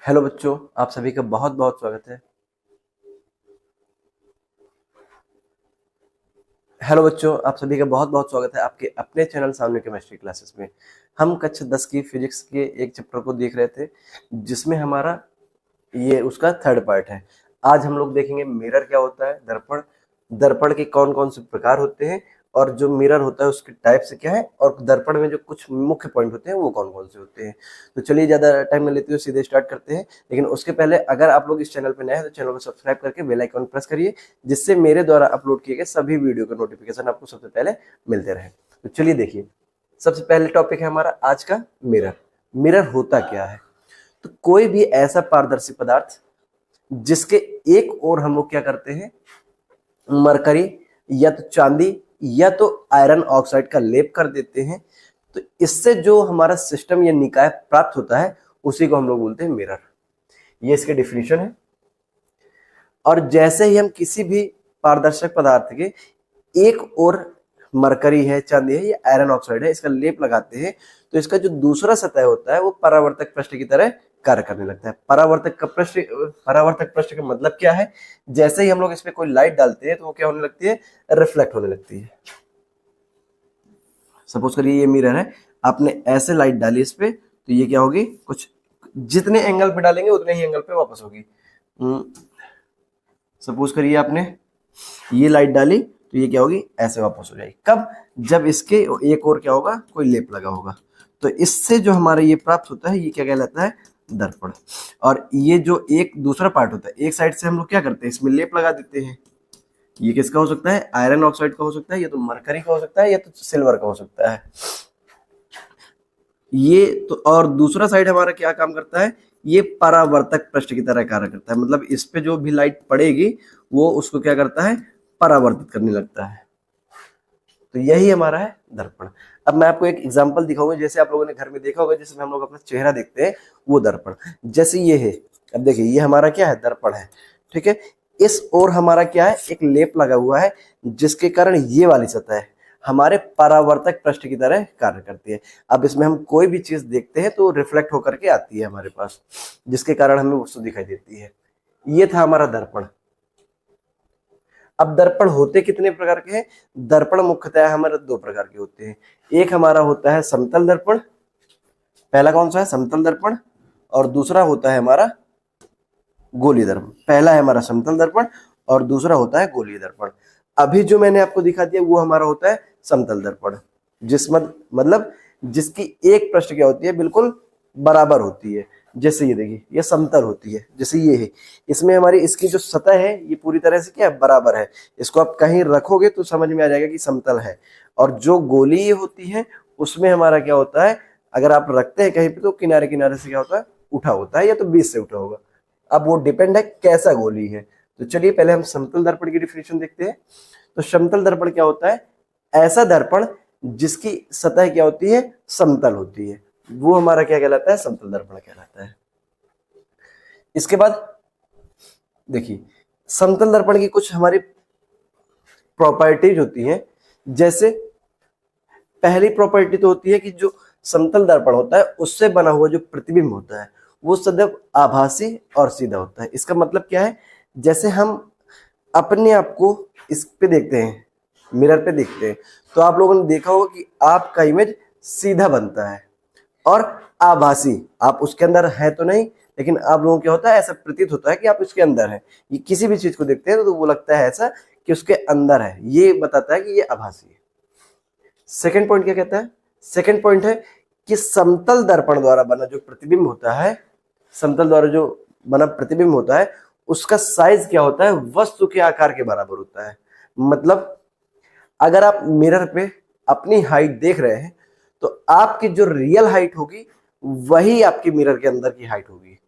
Hello बच्चों, आप सभी का बहुत बहुत स्वागत है। हेलो बच्चों, आप सभी का बहुत बहुत स्वागत है आपके अपने चैनल सामने केमिस्ट्री क्लासेस में। हम कक्षा 10 की फिजिक्स के एक चैप्टर को देख रहे थे, जिसमें हमारा ये उसका थर्ड पार्ट है। आज हम लोग देखेंगे मिरर क्या होता है, दर्पण, दर्पण के कौन कौन से प्रकार होते हैं, और जो मिरर होता है उसके टाइप से क्या है, और दर्पण में जो कुछ मुख्य पॉइंट होते हैं वो कौन कौन से होते हैं। तो चलिए ज़्यादा टाइम न लेते हुए सीधे स्टार्ट करते हैं। लेकिन उसके पहले अगर आप लोग इस चैनल पर नए हैं तो चैनल को सब्सक्राइब करके बेल आइकन प्रेस करिए, जिससे मेरे द्वारा अपलोड किए गए सभी वीडियो का नोटिफिकेशन आपको सबसे पहले मिलते रहे। तो चलिए देखिए, सबसे पहले टॉपिक है हमारा आज का मिरर। मिरर होता क्या है? तो कोई भी ऐसा पारदर्शी पदार्थ जिसके एक ओर हम लोग क्या करते हैं, मरकरी या तो चांदी या तो आयरन ऑक्साइड का लेप कर देते हैं, तो इससे जो हमारा सिस्टम या निकाय प्राप्त होता है उसी को हम लोग बोलते हैं मिरर। ये इसके डिफिनीशन है। और जैसे ही हम किसी भी पारदर्शक पदार्थ के एक ओर मरकरी है, चांदी है या आयरन ऑक्साइड है, इसका लेप लगाते हैं, तो इसका जो दूसरा सतह होता है वो परावर्तक पृष्ठ की तरह कार्य करने लगता है। परावर्तक पृष्ठ का मतलब क्या है? जैसे ही हम लोग इस पे कोई लाइट डालते हैं तो वो क्या होने लगती है, रिफ्लेक्ट होने लगती है। सपोज करिए ये मिरर है, आपने ऐसे लाइट डाली इस पे, तो ये क्या होगी, कुछ जितने एंगल पे डालेंगे उतने ही एंगल पे वापस होगी। सपोज करिए आपने ये लाइट डाली तो ये क्या होगी, ऐसे वापस हो जाएगी। कब? जब इसके एक और क्या होगा, कोई लेप लगा होगा। तो इससे जो हमारा ये प्राप्त होता है ये क्या कहलाता है, दर्पण। और ये जो एक दूसरा पार्ट होता है, एक साइड से हम लोग क्या करते हैं, इसमें लेप लगा देते हैं। ये किसका हो सकता है, आयरन ऑक्साइड का हो सकता है, या तो मरकरी का हो सकता है, या तो सिल्वर का हो सकता है। ये तो, और दूसरा साइड हमारा क्या काम करता है, ये परावर्तक पृष्ठ की तरह कार्य करता है। मतलब इस पे जो भी लाइट पड़ेगी वो उसको क्या करता है, परावर्तित करने लगता है। तो यही हमारा है दर्पण। अब मैं आपको एक एग्जांपल दिखाऊंगा, जैसे आप लोगों ने घर में देखा होगा, जिसमें हम लोग अपना चेहरा देखते हैं, वो दर्पण। जैसे ये है, अब देखिए ये हमारा क्या है, दर्पण है, ठीक है। इस ओर हमारा क्या है, एक लेप लगा हुआ है, जिसके कारण ये वाली सतह है हमारे परावर्तक पृष्ठ की तरह कार्य करती है। अब इसमें हम कोई भी चीज देखते हैं तो रिफ्लेक्ट होकर के आती है हमारे पास, जिसके कारण हमें वस्तु दिखाई देती है। ये था हमारा दर्पण। अब दर्पण होते कितने प्रकार के हैं? दर्पण मुख्यतः हमारे दो प्रकार के होते हैं। एक हमारा होता है समतल दर्पण, पहला कौन सा है, समतल दर्पण, और दूसरा होता है हमारा गोलीय दर्पण। पहला है हमारा समतल दर्पण और दूसरा होता है गोलीय दर्पण। अभी जो मैंने आपको दिखा दिया वो हमारा होता है समतल दर्पण, मतलब जिसकी एक पृष्ठ क्या होती है, बिल्कुल बराबर होती है। जैसे ये देखिए, ये समतल होती है, जैसे ये है, इसमें हमारी इसकी जो सतह है ये पूरी तरह से क्या है, बराबर है। इसको आप कहीं रखोगे तो समझ में आ जाएगा कि समतल है। और जो गोलीय होती है उसमें हमारा क्या होता है, अगर आप रखते हैं कहीं पे तो किनारे किनारे से क्या होता है, उठा होता है, या तो बीच से उठा होगा। अब वो डिपेंड है कैसा गोली है। तो चलिए पहले हम समतल दर्पण की डिफिनेशन देखते हैं। तो समतल दर्पण क्या होता है, ऐसा दर्पण जिसकी सतह क्या होती है, समतल होती है, वो हमारा क्या कहलाता है, समतल दर्पण कहलाता है। इसके बाद देखिए, समतल दर्पण की कुछ हमारी प्रॉपर्टीज होती हैं। जैसे पहली प्रॉपर्टी तो होती है कि जो समतल दर्पण होता है उससे बना हुआ जो प्रतिबिंब होता है वो सदैव आभासी और सीधा होता है। इसका मतलब क्या है, जैसे हम अपने आप को इस पे देखते हैं, मिरर पे देखते हैं, तो आप लोगों ने देखा होगा कि आपका इमेज सीधा बनता है और आभासी, आप उसके अंदर है तो नहीं, लेकिन आप लोगों को क्या होता है, ऐसा प्रतीत होता है कि आप उसके अंदर है। ये किसी भी चीज को देखते हैं तो वो लगता है ऐसा कि उसके अंदर है, ये बताता है कि ये आभासी है। सेकेंड पॉइंट क्या कहता है, सेकेंड पॉइंट है कि समतल दर्पण द्वारा बना जो प्रतिबिंब होता है, समतल द्वारा जो बना प्रतिबिंब होता है उसका साइज क्या होता है, वस्तु के आकार के बराबर होता है। मतलब अगर आप मिरर पे अपनी हाइट देख रहे हैं तो आपकी जो रियल हाइट होगी वही आपकी मिरर के अंदर की हाइट होगी।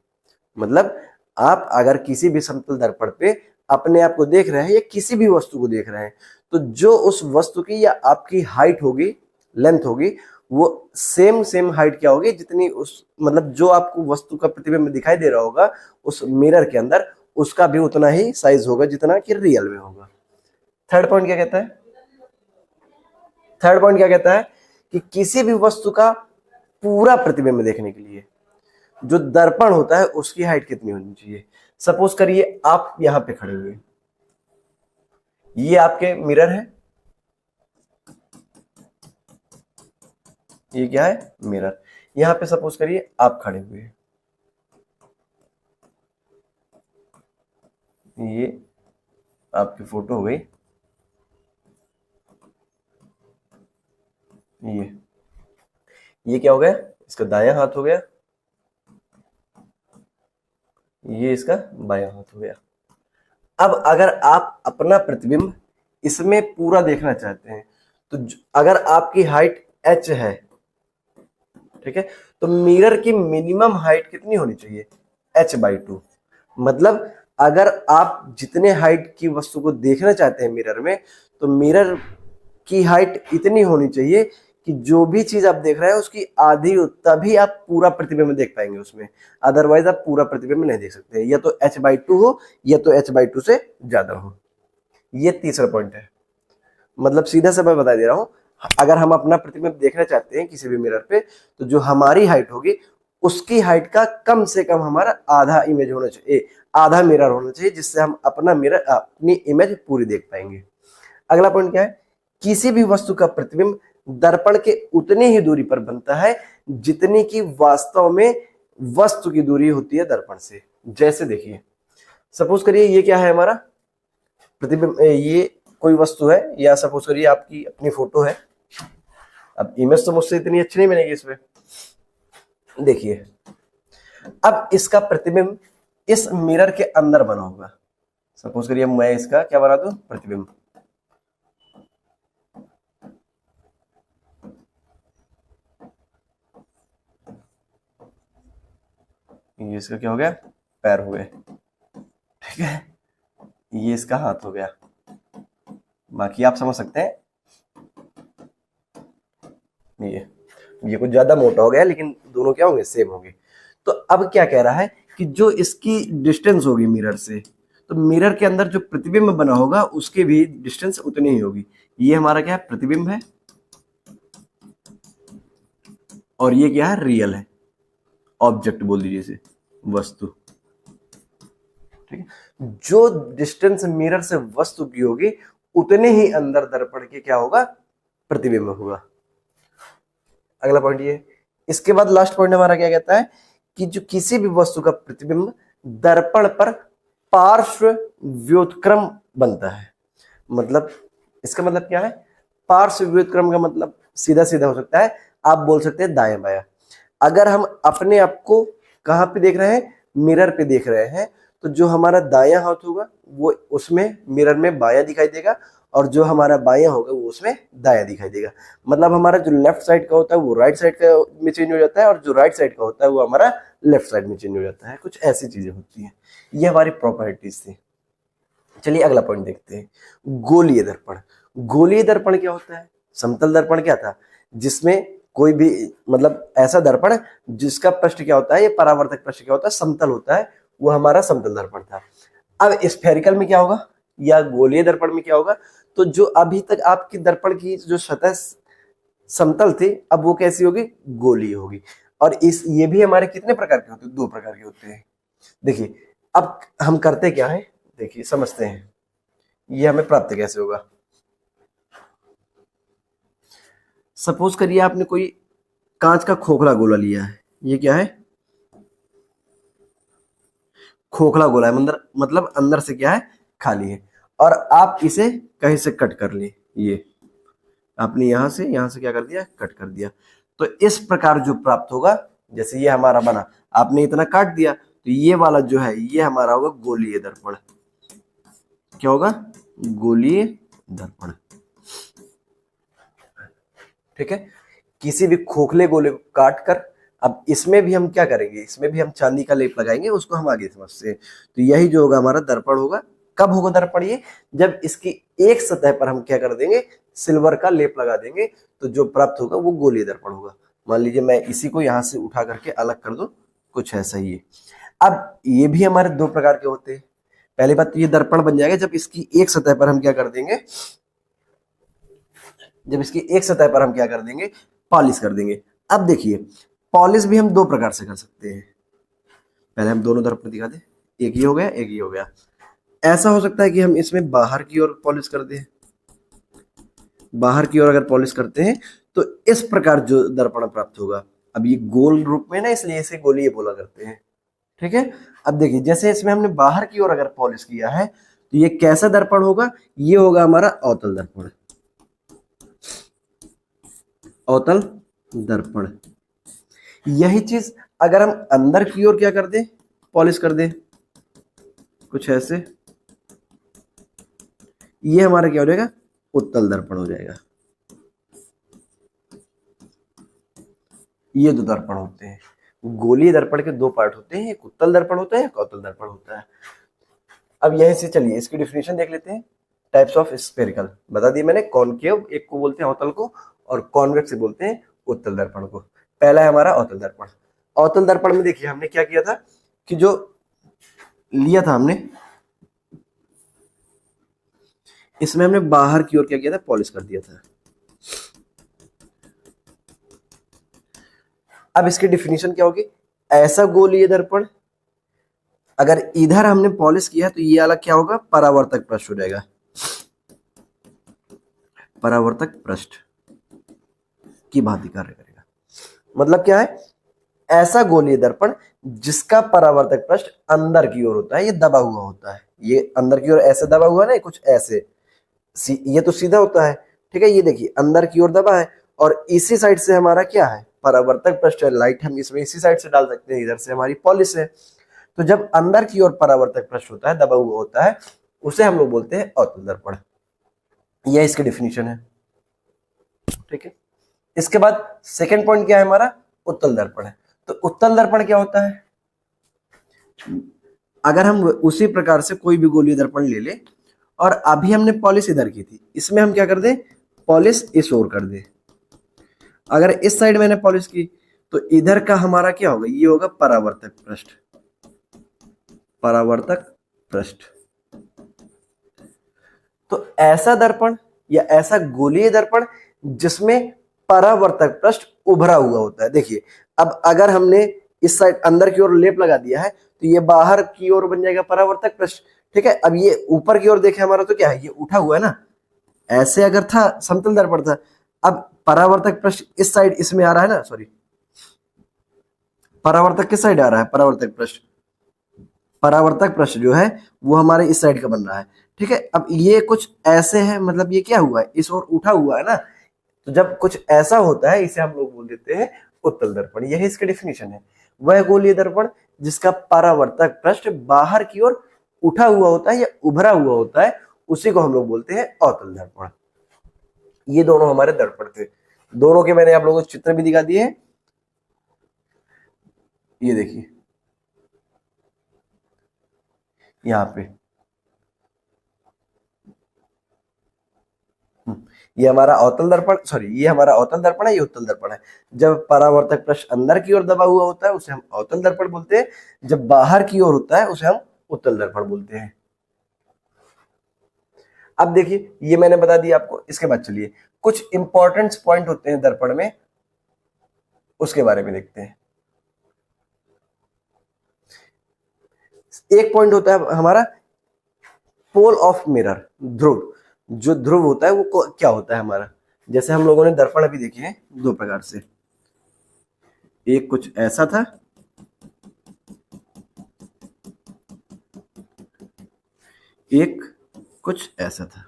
मतलब आप अगर किसी भी समतल दर्पण पे अपने आप को देख रहे हैं या किसी भी वस्तु को देख रहे हैं, तो जो उस वस्तु की या आपकी हाइट होगी, लेंथ होगी, वो सेम हाइट क्या होगी, जितनी उस, मतलब जो आपको वस्तु का प्रतिबिंब दिखाई दे रहा होगा उस मिरर के अंदर, उसका भी उतना ही साइज होगा जितना कि रियल में होगा। थर्ड पॉइंट क्या कहता है, थर्ड पॉइंट क्या कहता है कि किसी भी वस्तु का पूरा प्रतिबिंब देखने के लिए, जो दर्पण होता है उसकी हाइट कितनी होनी चाहिए। सपोज करिए आप यहां पे खड़े हुए, ये आपके मिरर है, ये क्या है, मिरर। यहां पे सपोज करिए आप खड़े हुए हैं, ये आपकी फोटो हो गई, ये क्या हो गया, इसका दायां हाथ हो गया, ये इसका बायां हाथ हो गया। अब अगर आप अपना प्रतिबिंब इसमें पूरा देखना चाहते हैं तो अगर आपकी हाइट h है, ठीक है, तो मिरर की मिनिमम हाइट कितनी होनी चाहिए, h/2। मतलब अगर आप जितने हाइट की वस्तु को देखना चाहते हैं मिरर में, तो मिरर की हाइट इतनी होनी चाहिए कि जो भी चीज आप देख रहे हैं उसकी आधी हो, तभी आप पूरा प्रतिबिंब देख पाएंगे उसमें। अदरवाइज आप पूरा प्रतिबिंब नहीं देख सकते, या तो h/2 हो या तो h/2 से ज्यादा हो। ये तीसरा पॉइंट है। मतलब सीधा सा मैं बता दे रहा हूं, अगर हम अपना प्रतिबिंब देखना चाहते हैं किसी भी मिरर पे, तो जो हमारी हाइट होगी उसकी हाइट का कम से कम हमारा आधा इमेज होना चाहिए, आधा मिरर होना चाहिए, जिससे हम अपना मिरर अपनी इमेज पूरी देख पाएंगे। अगला पॉइंट क्या है, किसी भी वस्तु का प्रतिबिंब दर्पण के उतनी ही दूरी पर बनता है जितनी की वास्तव में वस्तु की दूरी होती है दर्पण से। जैसे देखिए, सपोज करिए ये क्या है हमारा प्रतिबिंब, ये कोई वस्तु है, या सपोज करिए आपकी अपनी फोटो है। अब इमेज तो मुझसे इतनी अच्छी नहीं बनेगी इसमें, देखिए अब इसका प्रतिबिंब इस मिरर के अंदर बना होगा। सपोज करिए मैं इसका क्या बना दूं, प्रतिबिंब। ये इसका क्या हो गया, पैर हो गए, ठीक है, ये इसका हाथ हो गया। बाकी आप समझ सकते हैं, ये कुछ ज्यादा मोटा हो गया, लेकिन दोनों क्या होंगे, सेम होंगे। तो अब क्या कह रहा है कि जो इसकी डिस्टेंस होगी मिरर से, तो मिरर के अंदर जो प्रतिबिंब बना होगा उसकी भी डिस्टेंस उतनी ही होगी। ये हमारा क्या है, प्रतिबिंब है, और ये क्या है, रियल है, ऑब्जेक्ट बोल दीजिए इसे, वस्तु, ठीक है। जो डिस्टेंस मिरर से वस्तु की होगी उतने ही अंदर दर्पण के क्या होगा, प्रतिबिंब होगा। अगला पॉइंट ये, इसके बाद लास्ट पॉइंट हमारा क्या कहता है कि जो किसी भी वस्तु का प्रतिबिंब दर्पण पर पार्श्व व्युत्क्रम बनता है। मतलब इसका मतलब क्या है, पार्श्व व्युत्क्रम का मतलब सीधा सीधा हो सकता है, आप बोल सकते हैं दायां बायां। अगर हम अपने आप को कहां पे देख रहे हैं, मिरर पे देख रहे हैं, तो जो हमारा दायां हाथ होगा वो उसमें मिरर में बायां दिखाई देगा, और जो हमारा बायां होगा वो उसमें दायां दिखाई देगा। मतलब हमारा जो लेफ्ट साइड का होता है वो राइट साइड का में चेंज हो जाता है, और जो राइट साइड का होता है वो हमारा लेफ्ट साइड में चेंज हो जाता है। कुछ ऐसी चीजें होती हैं, ये हमारी प्रॉपर्टीज थी। चलिए अगला पॉइंट देखते हैं, गोलीय दर्पण। गोलीय दर्पण क्या होता है, समतल दर्पण क्या था, जिसमें कोई भी मतलब ऐसा दर्पण जिसका पृष्ठ क्या होता है, ये परावर्तक पृष्ठ क्या होता है, समतल होता है, वो हमारा समतल दर्पण था। अब स्फेरिकल में क्या होगा या गोलीय दर्पण में क्या होगा, तो जो अभी तक आपकी दर्पण की जो सतह समतल थी, अब वो कैसी होगी, गोलीय होगी। और इस ये भी हमारे कितने प्रकार के होते हैं, दो प्रकार के होते हैं। देखिए अब हम करते क्या है, देखिए समझते हैं ये हमें प्राप्त कैसे होगा। सपोज करिए आपने कोई कांच का खोखला गोला लिया है, ये क्या है, खोखला गोला है, मतलब अंदर से क्या है, खाली है, और आप इसे कहीं से कट कर लिए, ये आपने यहां से क्या कर दिया, कट कर दिया। तो इस प्रकार जो प्राप्त होगा, जैसे ये हमारा बना, आपने इतना काट दिया, तो ये वाला जो है ये हमारा होगा गोलीय दर्पण। क्या होगा, गोलीय दर्पण, ठीक है। किसी भी खोखले गोले को काट कर, अब इसमें भी हम क्या करेंगे, इसमें भी हम चांदी का लेप लगाएंगे, उसको हम आगे समझते हैं। तो यही जो होगा हमारा दर्पण होगा। कब होगा दर्पण ये, जब इसकी एक सतह पर हम क्या कर देंगे, सिल्वर का लेप लगा देंगे, तो जो प्राप्त होगा वो गोलीय दर्पण होगा। मान लीजिए मैं इसी को यहां से उठा करके अलग कर दूं, कुछ ऐसा ही है। अब ये भी हमारे दो प्रकार के होते हैं। पहली बात तो ये दर्पण बन जाएगा जब इसकी एक सतह पर हम क्या कर देंगे, जब इसकी एक सतह पर हम क्या कर देंगे, पॉलिश कर देंगे। अब देखिए पॉलिश भी हम दो प्रकार से कर सकते हैं। पहले हम दोनों दर्पण दिखा दे, एक ही हो गया, एक ही हो गया। ऐसा हो सकता है कि हम इसमें बाहर की ओर पॉलिश कर दें, बाहर की ओर अगर पॉलिश करते हैं तो इस प्रकार जो दर्पण प्राप्त होगा। अब ये गोल रूप में ना, इसलिए इसे गोलीय बोला करते हैं, ठीक है। अब देखिए जैसे इसमें हमने बाहर की ओर अगर पॉलिश किया है तो ये कैसा दर्पण होगा, ये होगा हमारा अवतल दर्पण, अवतल दर्पण। यही चीज अगर हम अंदर की ओर क्या कर दे, पॉलिश कर दे कुछ ऐसे, ये हमारा क्या हो जाएगा, उत्तल दर्पण हो जाएगा। ये दो दर्पण होते हैं। गोलीय दर्पण के दो पार्ट होते हैं, एक उत्तल दर्पण होता है, एक अवतल दर्पण होता है। अब यहीं से चलिए इसकी डिफिनेशन देख लेते हैं। टाइप्स ऑफ स्फेरिकल बता दी मैंने, कॉनकेव एक को बोलते हैं अवतल को, और कॉन्वेक्स बोलते हैं उत्तल दर्पण को। पहला है हमारा अवतल दर्पण। अवतल दर्पण में देखिए हमने क्या किया था कि जो लिया था हमने, इसमें हमने बाहर की ओर क्या किया था, पॉलिश कर दिया था। अब इसकी डिफिनेशन क्या होगी, ऐसा गोलीय दर्पण अगर इधर हमने पॉलिश किया है तो ये वाला क्या होगा, परावर्तक पृष्ठ हो जाएगा, परावर्तक पृष्ठ की भांति कार्य करेगा। मतलब क्या है, ऐसा गोलीय दर्पण जिसका परावर्तक पृष्ठ अंदर की ओर होता है, ये दबा हुआ होता है, ये अंदर की ओर ऐसे दबा हुआ ना, कुछ ऐसे, ये तो सीधा होता है, ठीक है। ये देखिए अंदर की ओर दबा है, और इसी साइड से हमारा क्या है, परावर्तक पृष्ठ है। लाइट हम इसमें इसी साइड से डाल सकते हैं, इधर से हमारी पॉलिश है। तो जब अंदर की ओर परावर्तक पृष्ठ होता है, दबा हुआ होता है, उसे हम लोग बोलते हैं अवतल दर्पण। यह इसकी डिफिनीशन है, ठीक है। इसके बाद सेकेंड पॉइंट क्या है हमारा, उत्तल दर्पण है। तो उत्तल दर्पण क्या होता है, अगर हम उसी प्रकार से कोई भी गोलीय दर्पण ले ले, और अभी हमने पॉलिश इधर की थी, इसमें हम क्या कर दे, पॉलिश इस ओर कर दे। अगर इस साइड मैंने पॉलिश की तो इधर का हमारा क्या होगा, ये होगा परावर्तक पृष्ठ, परावर्तक पृष्ठ। तो ऐसा दर्पण या ऐसा गोलीय दर्पण जिसमें परावर्तक पृष्ठ उभरा हुआ होता है। देखिए अब अगर हमने इस साइड अंदर की ओर लेप लगा दिया है तो ये बाहर की ओर बन जाएगा परावर्तक पृष्ठ, ठीक है। अब ये ऊपर की ओर देखे हमारा तो क्या है, ये उठा हुआ है ना, ऐसे अगर था समतल दर्पण था। अब परावर्तक पृष्ठ इस साइड इसमें आ रहा है ना, सॉरी, परावर्तक किस साइड आ रहा है, परावर्तक पृष्ठ, परावर्तक पृष्ठ जो है वो हमारे इस साइड का बन रहा है, ठीक है। अब ये कुछ ऐसे है, मतलब ये क्या हुआ है, इस ओर उठा हुआ है ना। तो जब कुछ ऐसा होता है इसे हम लोग बोल देते हैं उत्तल दर्पण। यही इसकी डिफिनेशन है। वह गोलीय दर्पण जिसका परावर्तक पृष्ठ बाहर की ओर उठा हुआ होता है या उभरा हुआ होता है, उसी को हम लोग बोलते हैं अवतल दर्पण। ये दोनों हमारे दर्पण थे, दोनों के मैंने आप लोगों को चित्र भी दिखा दिए। ये देखिए यहाँ पे ये हमारा अवतल दर्पण, सॉरी ये हमारा अवतल दर्पण है, ये उत्तल दर्पण है। जब परावर्तक पृष्ठ अंदर की ओर दबा हुआ होता है उसे हम अवतल दर्पण बोलते हैं, जब बाहर की ओर होता है उसे हम उत्तल दर्पण बोलते हैं। अब देखिए ये मैंने बता दिया आपको। इसके बाद चलिए कुछ इंपॉर्टेंट पॉइंट होते हैं दर्पण में, उसके बारे में देखते हैं। एक पॉइंट होता है हमारा पोल ऑफ मिरर, ध्रुव। जो ध्रुव होता है वो क्या होता है हमारा, जैसे हम लोगों ने दर्पण अभी देखे हैं दो प्रकार से, एक कुछ ऐसा था, एक कुछ ऐसा था।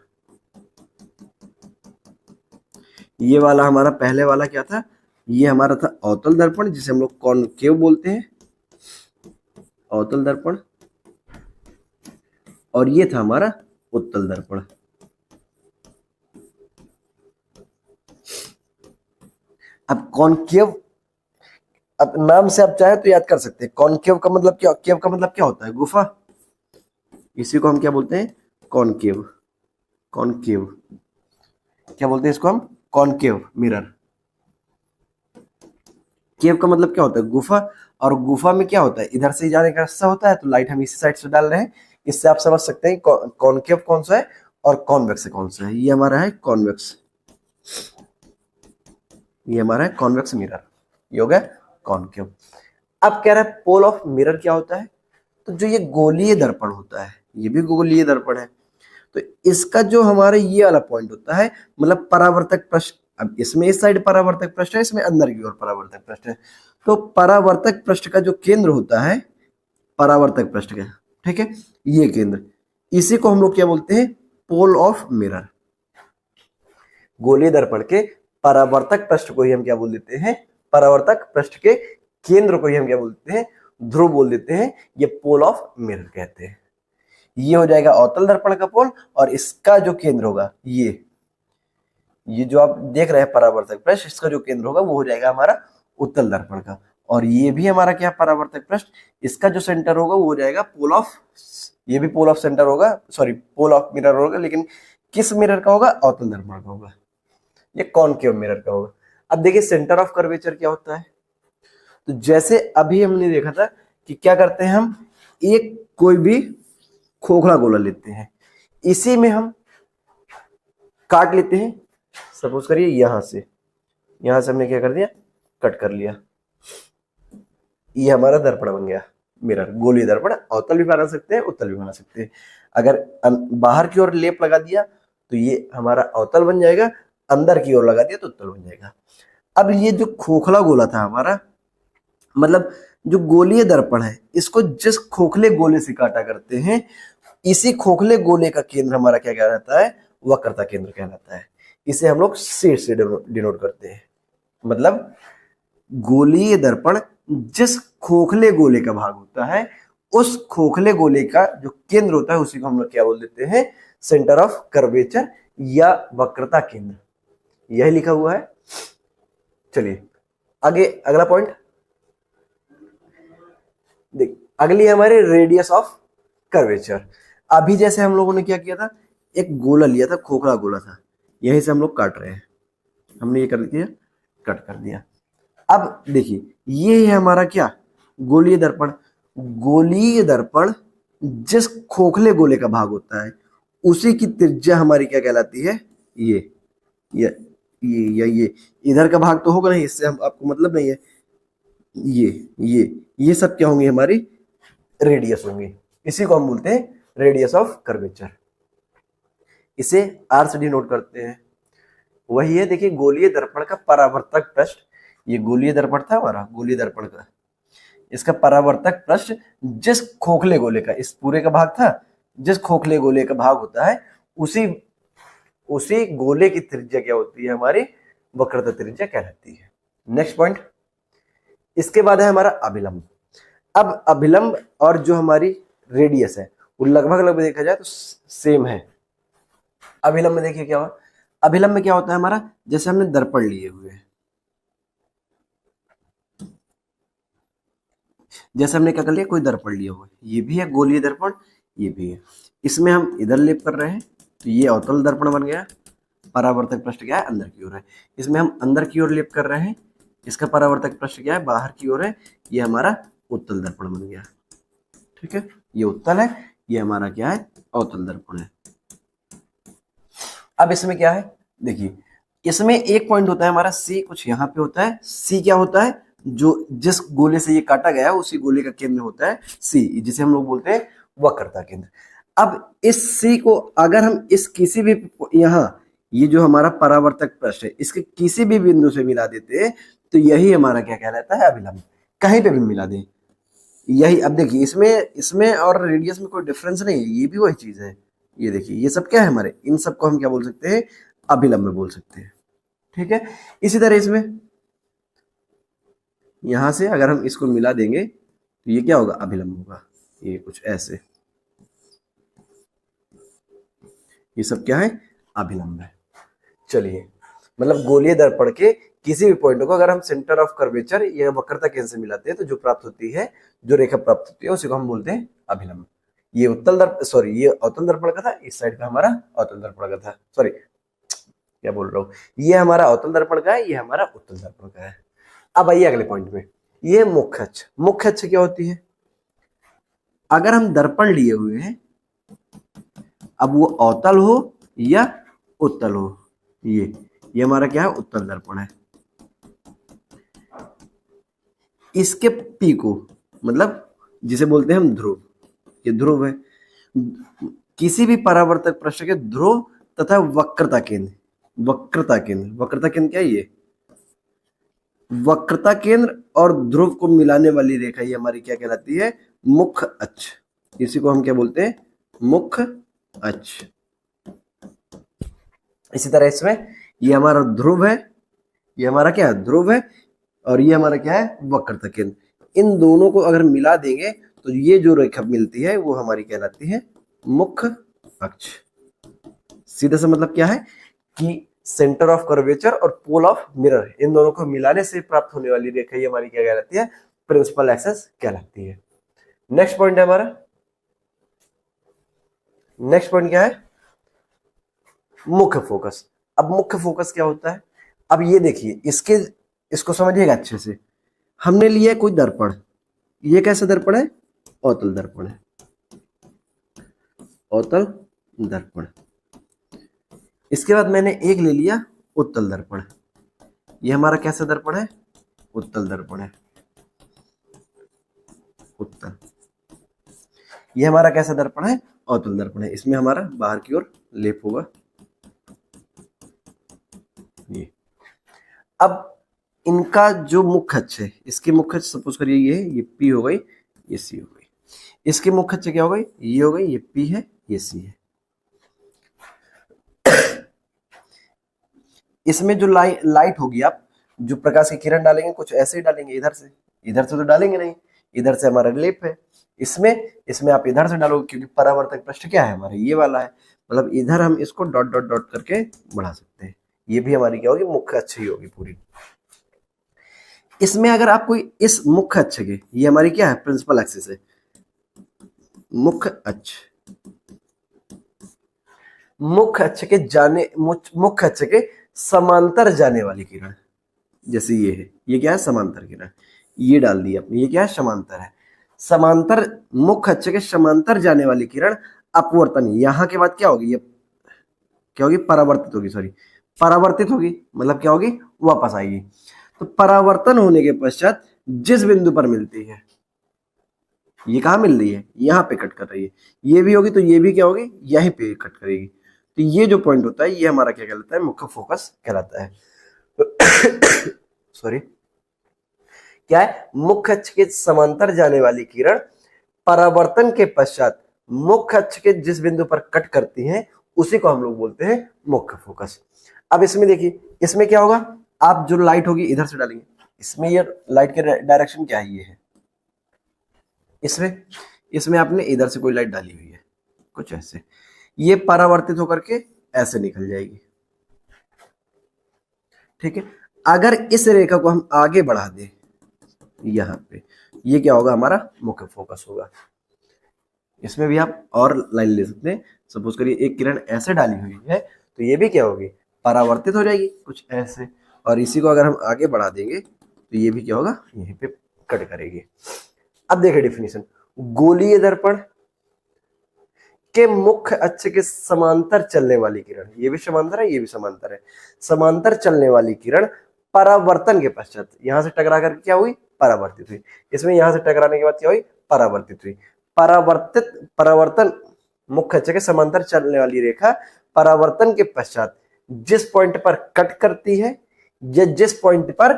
ये वाला हमारा पहले वाला क्या था, ये हमारा था अवतल दर्पण जिसे हम लोग कॉनकेव बोलते हैं, अवतल दर्पण। और ये था हमारा उत्तल दर्पण। अब कॉनकेव, अब नाम से आप चाहे तो याद कर सकते हैं। कॉनकेव का मतलब क्या, केव का मतलब क्या होता है, गुफा। इसी को हम क्या बोलते हैं, कॉनकेव। कॉनकेव क्या बोलते हैं इसको हम, कॉनकेव मिरर। केव का मतलब क्या होता है, गुफा। और गुफा में क्या होता है, इधर से जाने का रास्ता होता है, तो लाइट हम इसी साइड से डाल रहे हैं। इससे आप समझ सकते हैं कॉनकेव कौन सा है और कॉन्वेक्स कौन सा है। ये हमारा है कॉन्वेक्स, ये हमारा है कॉन्वेक्स मिरर, ये हो गया कॉनकेव। अब कह रहा है पोल ऑफ मिरर क्या होता है, तो जो ये गोलीय दर्पण होता है, ये भी गोलीय दर्पण है, तो इसका जो हमारा ये वाला पॉइंट होता है, मतलब परावर्तक पृष्ठ, अब इसमें इस साइड परावर्तक पृष्ठ है, इसमें अंदर की ओर परावर्तक पृष्ठ है, तो परावर्तक पृष्ठ का जो केंद्र होता है परावर्तक पृष्ठ का, ठीक है, ये केंद्र, इसी को हम लोग क्या बोलते हैं, पोल ऑफ मिरर। गोलीय दर्पण के परावर्तक पृष्ठ को ही हम क्या बोल देते हैं, परावर्तक पृष्ठ के केंद्र को ही हम क्या बोलते हैं, ध्रुव बोल देते हैं, ये पोल ऑफ मिरर कहते हैं। ये हो जाएगा अवतल दर्पण का पोल, और इसका जो केंद्र होगा ये जो आप देख रहे हैं परावर्तक पृष्ठ, इसका जो केंद्र होगा वो हो जाएगा हमारा उत्तल दर्पण का, और ये भी हमारा क्या परावर्तक पृष्ठ, इसका जो सेंटर होगा वो हो जाएगा पोल ऑफ, ये भी पोल ऑफ सेंटर होगा, सॉरी पोल ऑफ मिरर होगा, लेकिन किस मिरर का होगा, अवतल दर्पण का होगा, ये कॉनकेव मिरर का होगा। अब देखिए सेंटर ऑफ कर्वेचर क्या होता है, तो जैसे अभी हमने देखा था कि क्या करते हैं हम, एक कोई भी खोखला गोला लेते हैं, इसी में हम काट लेते हैं, सपोज करिए यहां से हमने क्या कर दिया, कट कर लिया, ये हमारा दर्पण बन गया मिरर, गोलीय दर्पण, अवतल भी बना सकते हैं उत्तल भी बना सकते हैं। अगर बाहर की ओर लेप लगा दिया तो ये हमारा अवतल बन जाएगा, अंदर की ओर लगा दिया तो उत्तल बन जाएगा। अब ये जो खोखला गोला था हमारा, मतलब जो गोलीय दर्पण है, इसको जिस खोखले गोले से काटा करते हैं, इसी खोखले गोले का केंद्र हमारा क्या कहलाता है, वक्रता केंद्र कहलाता है। इसे हम लोग सी से डिनोट करते हैं, मतलब गोलीय दर्पण जिस खोखले गोले का भाग होता है, उस खोखले गोले का जो केंद्र होता है, उसी को हम लोग क्या बोल देते हैं, सेंटर ऑफ कर्वेचर या वक्रता केंद्र, यही लिखा हुआ है। चलिए आगे अगला पॉइंट देख, अगली हमारे रेडियस ऑफ कर्वेचर। अभी जैसे हम लोगों ने क्या किया था, एक गोला लिया था, खोखला गोला था, यहीं से हम लोग काट रहे हैं, हमने ये कर दिया, कट कर दिया। अब देखिए ये है हमारा क्या, गोलीय दर्पण। गोलीय दर्पण जिस खोखले गोले का भाग होता है, उसी की त्रिज्या हमारी क्या कहलाती है, ये इधर का भाग तो होगा नहीं, इससे हम आपको मतलब नहीं है, ये सब क्या होंगे, हमारी रेडियस होंगे, इसी को हम बोलते हैं रेडियस ऑफ कर्वेचर। इसे आर से डिनोट करते हैं। वही है, देखिए गोलीय दर्पण का परावर्तक पृष्ठ, ये गोलीय दर्पण था हमारा, गोलीय दर्पण का, इसका परावर्तक पृष्ठ जिस खोखले गोले का, इस पूरे का भाग था, जिस खोखले गोले का भाग होता है, उसी गोले की त्रिज्या क्या होती है, हमारी वक्रता त्रिज्या कहलाती है। नेक्स्ट पॉइंट, इसके बाद है हमारा अभिलंब। अब अभिलंब और जो हमारी रेडियस है वो लगभग देखा जाए तो सेम है। अभिलंब में देखिए क्या हुआ, अभिलंब में क्या होता है हमारा, जैसे हमने दर्पण लिए हुए हैं, जैसे हमने क्या कर लिया, कोई दर्पण लिया हुआ है, ये भी है गोलीय दर्पण, ये भी है, इसमें हम इधर लेप कर रहे हैं, तो ये अवतल दर्पण बन गया, परावर्तक पृष्ठ क्या है, अंदर की ओर है, इसमें हम अंदर की ओर लेप कर रहे हैं, इसका परावर्तक पृष्ठ क्या है, बाहर की ओर है, ये हमारा उत्तल दर्पण बन गया, ठीक है, ये उत्तल है, ये हमारा क्या है, अवतल दर्पण है। अब इसमें क्या है, देखिए इसमें एक पॉइंट होता है हमारा सी, कुछ यहाँ पे होता है सी, क्या होता है, जो जिस गोले से ये काटा गया है उसी गोले का केंद्र होता है सी, जिसे हम लोग बोलते हैं वक्रता केंद्र। अब इस सी को अगर हम इस किसी भी, यहाँ ये जो हमारा परावर्तक पृष्ठ है, इसके किसी भी बिंदु से मिला देते हैं, तो यही हमारा क्या कहलाता है, अभिलंब। कहीं पे भी मिला दें यही। अब देखिए इसमें और रेडियस में कोई डिफरेंस नहीं है, ये भी वही चीज है, ये देखिए ये सब क्या है हमारे, इन सब को हम क्या बोल सकते हैं, अभिलंब में बोल सकते हैं, ठीक है। इसी तरह इसमें यहां से अगर हम इसको मिला देंगे तो ये क्या होगा, अभिलंब होगा, ये कुछ ऐसे, ये सब क्या है, अभिलंब है। चलिए, मतलब गोलीय दर्पण के किसी भी पॉइंट को अगर हम सेंटर ऑफ कर्वेचर या वक्रता केंद्र से मिलाते हैं, तो जो प्राप्त होती है, जो रेखा प्राप्त होती है, उसी को हम बोलते हैं अभिलंब। ये उत्तल दर्पण, सॉरी ये अवतल दर्पण का था, इस साइड का हमारा अवतल दर्पण का था, सॉरी क्या बोल रहा हूँ, ये हमारा अवतल दर्पण का है, ये हमारा उत्तल दर्पण का है। अब आइए अगले पॉइंट में, ये मुख्य अक्ष। मुख्य अक्ष क्या होती है, अगर हम दर्पण लिए हुए हैं, अब वो अवतल हो या उत्तल हो, ये हमारा क्या है, उत्तल दर्पण है। इसके पी को, मतलब जिसे बोलते हैं हम ध्रुव, ये ध्रुव है। किसी भी परावर्तक पृष्ठ के ध्रुव तथा वक्रता केंद्र, वक्रता केंद्र, वक्रता केंद्र क्या है ये, वक्रता केंद्र और ध्रुव को मिलाने वाली रेखा ये हमारी क्या कहलाती है, मुख्य अक्ष। इसी को हम क्या बोलते हैं, मुख्य अक्ष। इसी तरह इसमें ये हमारा ध्रुव है, ये हमारा क्या है, ध्रुव है, और ये हमारा क्या है, वक्रता केंद्र। इन दोनों को अगर मिला देंगे तो ये जो रेखा मिलती है वो हमारी कहलाती है मुख्य अक्ष। सीधे से मतलब क्या है कि सेंटर ऑफ कर्वेचर और पोल ऑफ मिरर, इन दोनों को मिलाने से प्राप्त होने वाली रेखा ये हमारी क्या कहलाती है, प्रिंसिपल एक्सिस कहलाती है। नेक्स्ट पॉइंट है हमारा, नेक्स्ट पॉइंट क्या है, मुख्य फोकस। अब मुख्य फोकस क्या होता है, अब ये देखिए इसको समझिएगा अच्छे से। हमने लिया है कोई दर्पण, ये कैसा दर्पण है, अवतल दर्पण है, अवतल दर्पण। इसके बाद मैंने एक ले लिया उत्तल दर्पण, ये हमारा कैसा दर्पण है, उत्तल दर्पण है, उत्तल। ये हमारा कैसा दर्पण है, अवतल दर्पण है। इसमें हमारा बाहर की ओर लेप होगा ये। अब इनका जो मुख्य अक्ष है, इसके मुख्य अक्ष सपोज करिए ये पी हो गई, ये सी हो गई। इसके मुख्य अक्ष क्या हो गई, ये हो गई, ये पी है, ये सी है। इसमें जो लाइट होगी, आप जो प्रकाश की किरण डालेंगे कुछ ऐसे ही डालेंगे, इधर से तो डालेंगे नहीं, इधर से हमारा लेप है। इसमें आप इधर से डालोगे क्योंकि परावर्तक पृष्ठ क्या है हमारा, ये वाला है, मतलब इधर हम इसको डॉट डॉट डॉट करके बढ़ा सकते हैं। ये भी हमारी क्या होगी, मुख्य अक्ष ही होगी पूरी। इसमें अगर आप कोई इस मुख्य अक्ष के, ये हमारी क्या है, प्रिंसिपल एक्सिस है, मुख्य अक्ष, मुख्य अक्ष के समांतर जाने वाली किरण, जैसे ये है, ये क्या है, समांतर किरण, ये डाल दी आपने, ये क्या है, समांतर है। समांतर, मुख्य अक्ष के समांतर जाने वाली किरण अपवर्तन, यहां के बाद क्या होगी, ये क्या होगी, परावर्तित होगी, सॉरी परावर्तित होगी, मतलब क्या होगी, वापस आएगी। तो परावर्तन होने के पश्चात जिस बिंदु पर मिलती है, ये कहां मिल रही है, यहां पे कट कर रही है, ये भी होगी तो ये भी क्या होगी, यहीं पे कट करेगी। तो ये जो पॉइंट होता है ये हमारा क्या कहलाता है, मुख्य फोकस कहलाता है। सॉरी, क्या है, मुख्य अक्ष के समांतर जाने वाली किरण परावर्तन के पश्चात मुख्य अक्ष के जिस बिंदु पर कट करती हैं उसी को हम लोग बोलते हैं मुख्य फोकस। अब इसमें देखिए, इसमें क्या होगा, आप जो लाइट होगी इधर से डालेंगे, इसमें ये लाइट के डायरेक्शन क्या है, ये है, इसमें आपने इधर से कोई लाइट डाली हुई है कुछ ऐसे, ये परावर्तित होकर के ऐसे निकल जाएगी, ठीक है। अगर इस रेखा को हम आगे बढ़ा दें यहां पे, ये क्या होगा, हमारा मुख्य फोकस होगा। इसमें भी आप और लाइन ले सकते हैं, सपोज करिए एक किरण ऐसे डाली हुई है तो ये भी क्या होगी, परावर्तित हो जाएगी कुछ ऐसे, और इसी को अगर हम आगे बढ़ा देंगे तो ये भी क्या होगा, यहीं पे कट करेगी। अब देखिए डेफिनेशन, गोलीय दर्पण के मुख्य अक्ष के समांतर चलने वाली किरण, ये भी समांतर है, ये भी समांतर है, समांतर चलने वाली किरण परावर्तन के पश्चात यहां से टकरा करके क्या हुई, परावर्तित हुई। इसमें यहां से टकराने के बाद क्या हुई, परावर्तित हुई। परावर्तन, मुख्य अक्ष के समांतर चलने वाली रेखा परावर्तन के पश्चात जिस पॉइंट पर कट करती है या जिस पॉइंट पर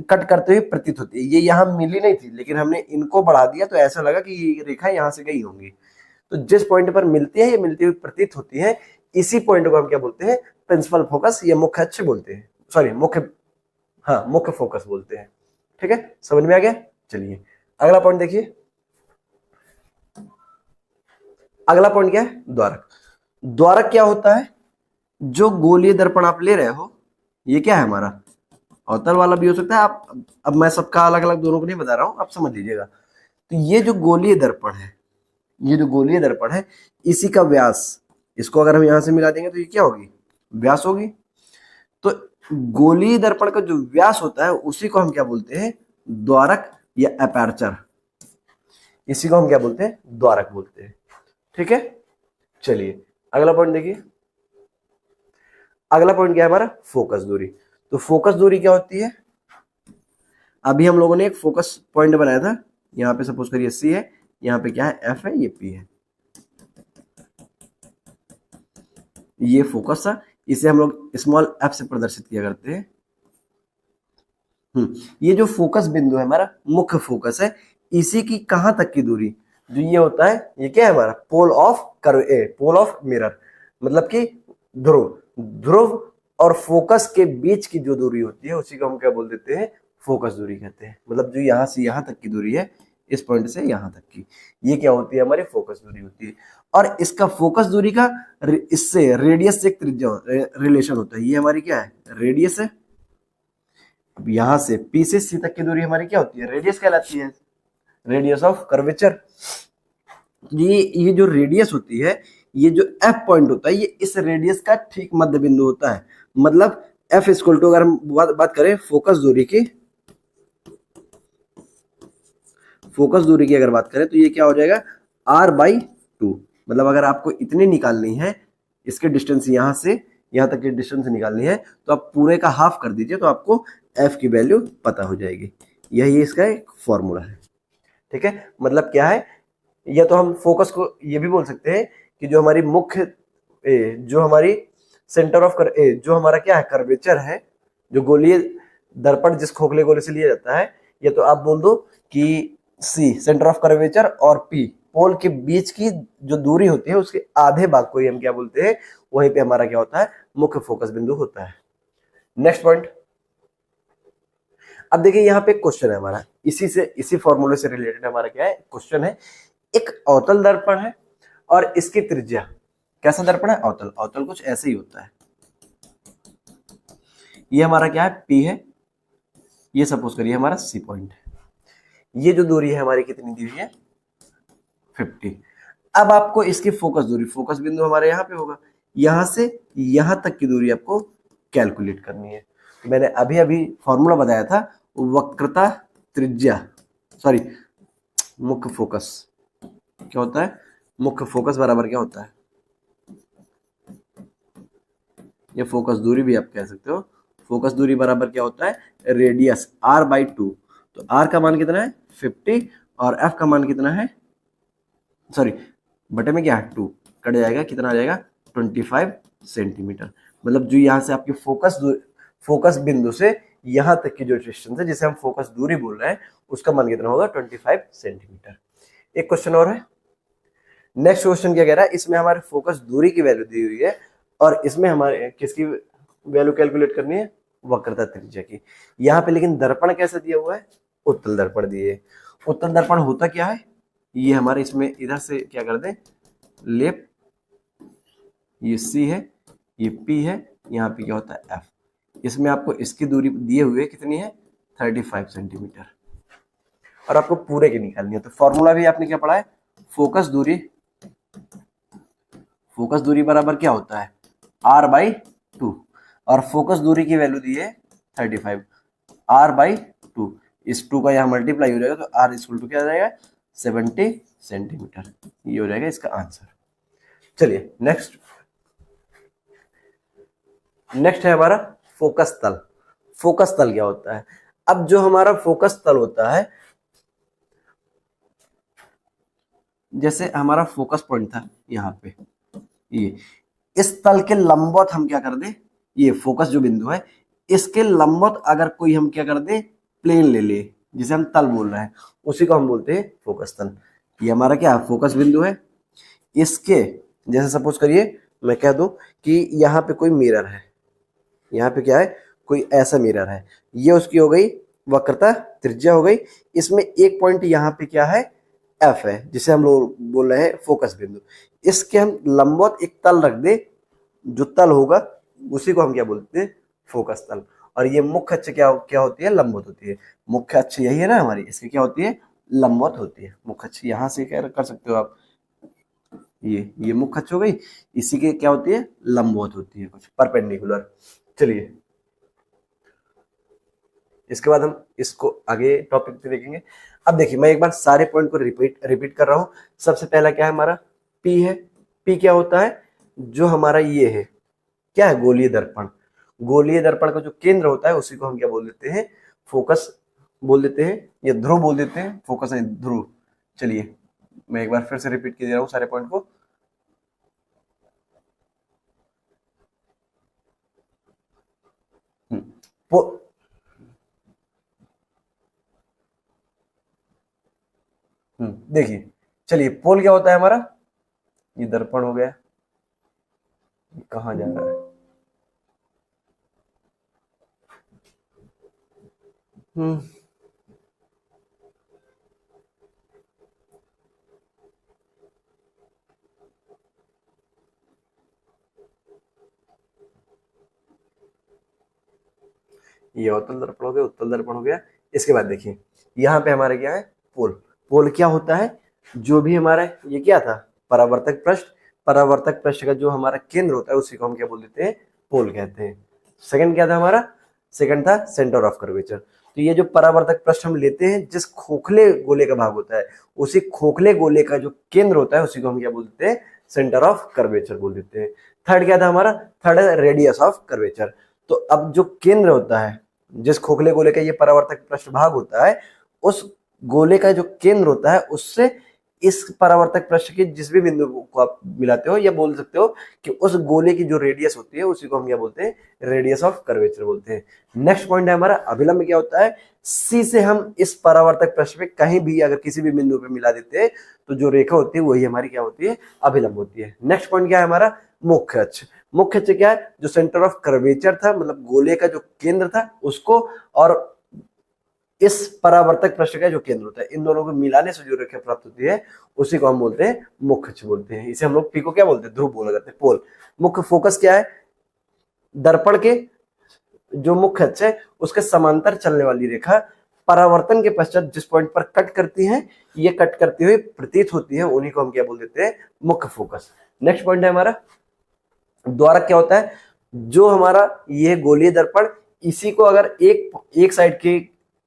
कट करते हुए प्रतीत होती है, ये यहां मिली नहीं थी लेकिन हमने इनको बढ़ा दिया तो ऐसा लगा कि ये रेखा यहां से गई होंगी, तो जिस पॉइंट पर मिलती है, ये मिलती हुई प्रतीत होती है, इसी पॉइंट को हम क्या बोलते हैं, प्रिंसिपल फोकस या मुख्य अक्ष बोलते हैं, सॉरी मुख्य फोकस बोलते हैं। ठीक है, समझ में आ गया। चलिए अगला पॉइंट देखिए, अगला पॉइंट क्या है, द्वारक। द्वारक क्या होता है, जो गोलीय दर्पण आप ले रहे हो, ये क्या है हमारा, अवतल वाला भी हो सकता है, आप अब मैं सबका अलग अलग दोनों को नहीं बता रहा हूं, आप समझ लीजिएगा। तो ये जो गोलीय दर्पण है, ये जो गोलीय दर्पण है, इसी का व्यास, इसको अगर हम यहां से मिला देंगे तो ये क्या होगी, व्यास होगी। तो गोलीय दर्पण का जो व्यास होता है उसी को हम क्या बोलते हैं, द्वारक या अपर्चर, इसी को हम क्या बोलते हैं, द्वारक बोलते हैं। ठीक है, चलिए अगला पॉइंट देखिए, अगला पॉइंट क्या है हमारा, फोकस दूरी। तो फोकस दूरी क्या होती है, अभी हम लोगों ने एक फोकस पॉइंट बनाया था, यहाँ पे सपोज करिए सी है, यहाँ पे क्या है एफ है, ये पी है, ये फोकस था, इसे हम लोग स्मॉल एफ से प्रदर्शित किया करते हैं। ये जो फोकस बिंदु है हमारा मुख्य फोकस है, इसी की कहां तक की दूरी, जो ये होता है, ये क्या है हमारा pole of curve a, pole of mirror, मतलब कि ध्रुव, ध्रुव और फोकस के बीच की जो दूरी होती है उसी को हम क्या बोल देते हैं, फोकस दूरी कहते हैं। मतलब जो यहाँ से यहाँ तक की दूरी है, इस पॉइंट से यहाँ तक की, ये क्या होती है हमारी फोकस दूरी होती है। और इसका फोकस दूरी का इससे रेडियस से एक त्रिज्या रिलेशन होता है, ये हमारी क्या है रेडियस है। अब यहां से P से C तक की दूरी हमारी क्या होती है, रेडियस कहलाती है, रेडियस ऑफ कर्वेचर। ये जो रेडियस होती है, ये जो F पॉइंट होता है, ये इस रेडियस का ठीक मध्य बिंदु होता है। मतलब F इक्वल टू, अगर हम बात करें फोकस दूरी की, फोकस दूरी की अगर बात करें तो ये क्या हो जाएगा R/2। मतलब अगर आपको इतनी निकालनी है, इसके डिस्टेंस यहां से यहां तक की डिस्टेंस निकालनी है, तो आप पूरे का हाफ कर दीजिए, तो आपको F की वैल्यू पता हो जाएगी। यही इसका एक फॉर्मूला है, ठीक है। मतलब क्या है, या तो हम फोकस को ये भी बोल सकते हैं कि जो हमारी मुख्य जो हमारी सेंटर ऑफ जो हमारा क्या है कर्वेचर है, जो गोलीय दर्पण जिस खोखले गोले से लिया जाता है, या तो आप बोल दो कि सी सेंटर ऑफ कर्वेचर और पी पोल के बीच की जो दूरी होती है, उसके आधे भाग को ही हम क्या बोलते हैं, वहीं पे हमारा क्या होता है मुख्य फोकस बिंदु होता है। नेक्स्ट पॉइंट, अब देखिए यहाँ पे क्वेश्चन है हमारा, इसी फॉर्मूले से रिलेटेड हमारा क्या है क्वेश्चन है। एक अवतल दर्पण है और इसकी त्रिज्या, कैसा दर्पण है अवतल, अवतल कुछ ऐसे ही होता है। ये हमारा क्या है P है, ये सपोज करिए हमारा C पॉइंट है, ये जो दूरी है हमारी कितनी दी हुई है 50। अब आपको इसकी फोकस दूरी, फोकस बिंदु हमारे यहाँ पे होगा, यहां से यहां तक की दूरी आपको कैलकुलेट करनी है। मैंने अभी अभी फॉर्मूला बताया था, वक्रता त्रिज्या, सॉरी मुख्य फोकस, क्या होता है मुख्य फोकस बराबर क्या होता है, ये फोकस दूरी भी आप कह सकते हो, फोकस दूरी बराबर क्या होता है रेडियस R/2। तो R का मान कितना है 50 और F का मान कितना है, सॉरी बटे में क्या है 2, कट जाएगा, कितना आ जाएगा 25 सेंटीमीटर। मतलब जो यहाँ से आपकी फोकस बिंदु से यहाँ तक की जो डिस्टेंस है, जिसे हम फोकस दूरी बोल रहे हैं, उसका मान कितना होगा 25 सेंटीमीटर। एक क्वेश्चन और है, नेक्स्ट क्वेश्चन क्या कह रहा है, इसमें हमारे फोकस दूरी की वैल्यू दी हुई है और इसमें हमारे किसकी वैल्यू कैलकुलेट करनी है, वक्रता त्रिज्या की। यहाँ पे लेकिन दर्पण कैसा दिया हुआ है, उत्तल दर्पण दिए। उत्तल दर्पण होता क्या है, ये हमारे इसमें इधर से क्या कर दें लेप, ये C है, ये P है, यहाँ पे क्या होता है F। इसमें आपको इसकी दूरी दिए हुए कितनी है 35 सेंटीमीटर, और आपको पूरे की निकालनी है। तो फॉर्मूला भी आपने क्या पढ़ा है, फोकस दूरी बराबर क्या होता है R/2, और फोकस दूरी की वैल्यू दी है 35, R/2, इस 2 का यहाँ मल्टीप्लाई हो जाएगा, तो R इक्वल टू क्या आ जाएगा 70 सेंटीमीटर। ये हो जाएगा इसका आंसर। चलिए नेक्स्ट है हमारा फोकस तल। फोकस तल क्या होता है, अब जो हमारा फोकस तल होता है, जैसे हमारा फोकस पॉइंट था यहाँ पे, ये इस तल के लंबवत हम क्या कर दे, ये फोकस जो बिंदु है इसके लंबवत अगर कोई हम क्या कर दे प्लेन ले ले, जिसे हम तल बोल रहे हैं, उसी को हम बोलते हैं फोकस तल। ये हमारा क्या फोकस बिंदु है, इसके जैसे सपोज करिए मैं कह दूं कि यहाँ पे कोई मिरर है, यहाँ पे क्या है कोई ऐसा मिरर है, ये उसकी हो गई वक्रता त्रिज्या हो गई। इसमें एक पॉइंट यहाँ पे क्या है F है, जिसे हम लोग बोल रहे हैं फोकस बिंदु। इसके हम लंबवत एक तल रख दे, जो तल होगा उसी को हम क्या बोलते हैं फोकस तल। और ये मुख्य अक्ष क्या होती है लंबवत होती है, मुख्य अक्ष यही है ना हमारी, इसकी क्या होती है लंबवत होती है। मुख्य अक्ष यहाँ से क्या कर सकते हो आप, ये मुख्य अक्ष हो गई, इसी के क्या होती है लंबवत होती है, कुछ परपेंडिकुलर। चलिए इसके बाद हम इसको आगे टॉपिक पे देखेंगे। अब देखिए मैं एक बार सारे पॉइंट को रिपीट कर रहा हूं। सबसे पहला क्या है हमारा P है, P क्या होता है, जो हमारा ये है क्या है गोलीय दर्पण। गोलीय दर्पण का जो केंद्र होता है उसी को हम क्या बोल देते हैं फोकस बोल देते हैं या ध्रुव बोल देते हैं, फोकस नहीं ध्रुव। चलिए मैं एक बार फिर से रिपीट कर दे रहा हूँ सारे पॉइंट को। पो- देखिए, चलिए पोल क्या होता है हमारा, ये दर्पण हो गया, ये कहाँ जा रहा है, हम्म ये अवतल दर्पण हो गया, उत्तल दर्पण हो गया। इसके बाद देखिए यहाँ पे हमारा क्या है, पोल। पोल क्या होता है, जो भी हमारा ये क्या था, परावर्तक पृष्ठ, परावर्तक पृष्ठ का जो हमारा केंद्र होता है उसी को हम क्या बोल देते हैं, पोल कहते हैं। सेकंड क्या था हमारा, सेकंड था सेंटर ऑफ कर्वेचर। तो ये जो परावर्तक पृष्ठ हम लेते हैं, जिस खोखले गोले का भाग होता है, उसी खोखले गोले का जो केंद्र होता है उसी को हम क्या बोल देते हैं, सेंटर ऑफ कर्वेचर बोल देते हैं। थर्ड क्या था हमारा, थर्ड है रेडियस ऑफ कर्वेचर। तो अब जो केंद्र होता है, जिस खोखले गोले का ये परावर्तक पृष्ठभाग होता है, उस गोले का जो केंद्र होता है उससे इस परावर्तक पृष्ठ के जिस भी बिंदु को आप मिलाते हो, या बोल सकते हो कि उस गोले की जो रेडियस होती है उसी को हम क्या बोलते हैं, रेडियस ऑफ कर्वेचर बोलते हैं। नेक्स्ट पॉइंट है हमारा अभिलंब। क्या होता है, सी से हम इस परावर्तक पृष्ठ पे कहीं भी अगर किसी भी बिंदु पे मिला देते हैं तो जो रेखा होती है वही हमारी क्या होती है, अभिलंब होती है। नेक्स्ट पॉइंट क्या है हमारा, मुख्य अक्ष। मुख्य अक्ष क्या है, जो सेंटर ऑफ कर्वेचर था, मतलब गोले का जो केंद्र था उसको, और इस परावर्तक पृष्ठ का जो केंद्र होता है, इन दोनों को मिलाने से जो रेखा प्राप्त होती है उसी को हम बोलते हैं मुख्य अक्ष बोलते हैं। इसे हम लोग पी को क्या बोलते हैं, ध्रुव बोला करते हैं, पोल। मुख्य फोकस क्या है, दर्पण के जो मुख्य अक्ष है उसके समांतर चलने वाली रेखा परावर्तन के पश्चात जिस पॉइंट पर कट करती है, ये कट करती हुई प्रतीत होती है, उन्हीं को हम क्या बोल देते हैं, मुख्य फोकस। नेक्स्ट पॉइंट है हमारा द्वारक। क्या होता है, जो हमारा ये गोलीय दर्पण, इसी को अगर एक साइड के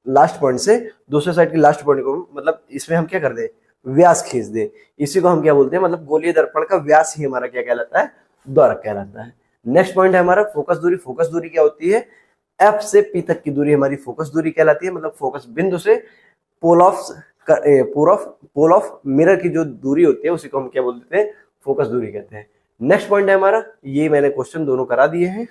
लास्ट पॉइंट से दूसरे साइड के लास्ट पॉइंट को, मतलब इसमें हम क्या कर दे, व्यास खींच दे, इसी को हम क्या बोलते हैं, मतलब गोलीय दर्पण का व्यास ही हमारा क्या कहलाता है, द्वारक कहलाता है। नेक्स्ट पॉइंट है हमारा फोकस दूरी। फोकस दूरी क्या होती है, एफ से पी तक की दूरी हमारी फोकस दूरी कहलाती है, मतलब फोकस बिंदु से pole of pole of mirror की जो दूरी होती है उसी को हम क्या बोल देते हैं, फोकस दूरी कहते हैं। नेक्स्ट पॉइंट है हमारा, ये मैंने क्वेश्चन दोनों करा दिए हैं।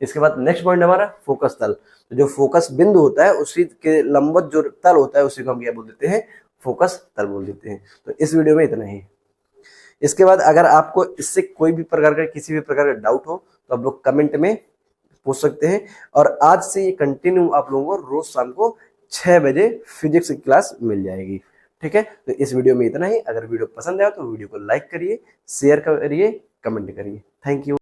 इसके बाद नेक्स्ट पॉइंट हमारा फोकस तल। तो जो फोकस बिंदु होता है उसी के लंबवत जो तल होता है उसी को हम क्या बोल देते हैं, फोकस तल बोल देते हैं। तो इस वीडियो में इतना ही। इसके बाद अगर आपको इससे कोई भी प्रकार का किसी भी प्रकार का डाउट हो तो आप लोग कमेंट में पूछ सकते हैं। और आज से ये कंटिन्यू आप लोगों को रोज शाम को 6 बजे फिजिक्स की क्लास मिल जाएगी। ठीक है, तो इस वीडियो में इतना ही। अगर वीडियो पसंद आया तो वीडियो को लाइक करिए, शेयर करिए, कमेंट करिए। Thank you.